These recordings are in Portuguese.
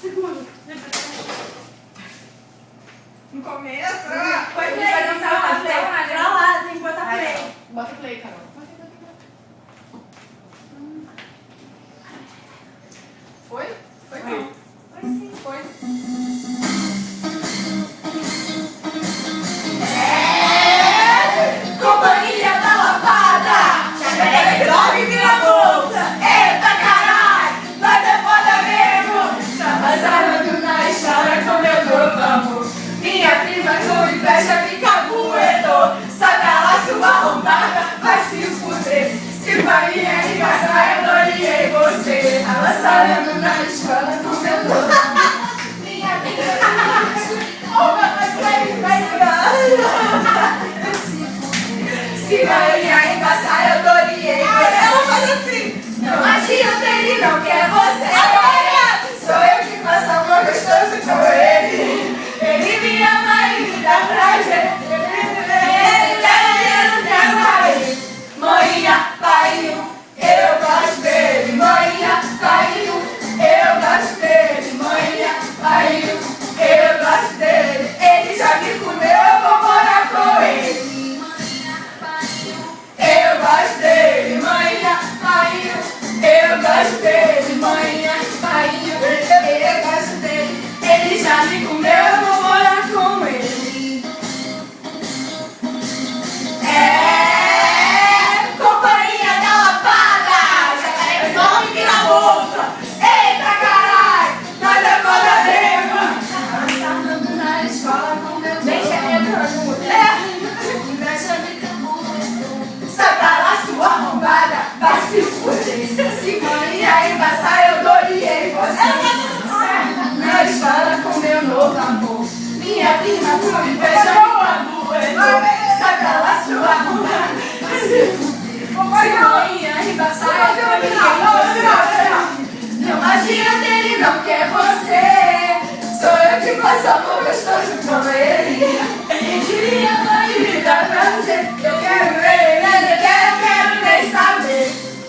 Segundo. No começo, Foi play, vai dançar pra play. Pra lá, tem que botar play. Bota play, Carol. Foi? Foi não. Foi sim. Foi. companhia da lapada. Jacaré dorme vira bolsa. Eita caralho, nós é foda mesmo. Tá vazando na história com meu novo amor. Minha prima com inveja me cabuetou. Sabe lá sua arrombada, vai se fuder. Se Maria engraçar, eu gloriei você. Tá vazando na escola com meu novo amor. Minha prima se Maria embaçar, eu gloriei. Ela faz assim. Não adianta, ele não quer você. Sou eu que faço amor gostoso com ele. Ele me ama e me dá prazer. Ele quer sair. Manhã, pai, eu gosto dele. Manhã, pai, eu gosto dele. Manhã, pai, eu gosto dele. Ele já me comeu, eu vou morar com ele. Eu gosto dele, manhã, pai. Eu gosto dele, manhã, pai. Eu gosto dele. Ele já me comeu, eu vou morar com ele. É companhia da lapada. Jacaré dorme vira bolsa. Eita caralho, nós é foda mesmo. Passando na escola com meu deixa sai pra lá, sua arrombada, vai se fuder. Se Maria embaçar, eu gloriei você. Na escola com meu novo amor. Minha prima com inveja me cabuetou. Sai pra lá, sua arrombada, vai se fuder. Se Maria embaçar, eu gloriei você. Não adianta, ele não quer você. Sou eu que faço amor gostoso com ele. Ele me ama e me dá prazer. Eu quero ele, ele quer, eu quero nem saber.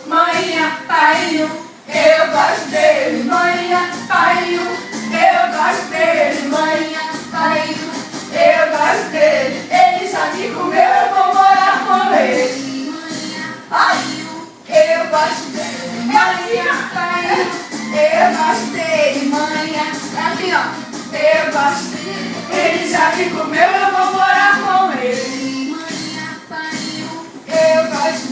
Manhã, pai, eu gosto dele. Manhã, pai, eu gosto dele. Manhã, pai, eu gosto dele. Ele já me comeu, eu vou morar com ele. Ai, eu gosto dele. Manhã, pai, eu gosto dele. Manhã, assim ó. Eu gosto dele, ele já me comeu, eu vou morar com ele. Eu gosto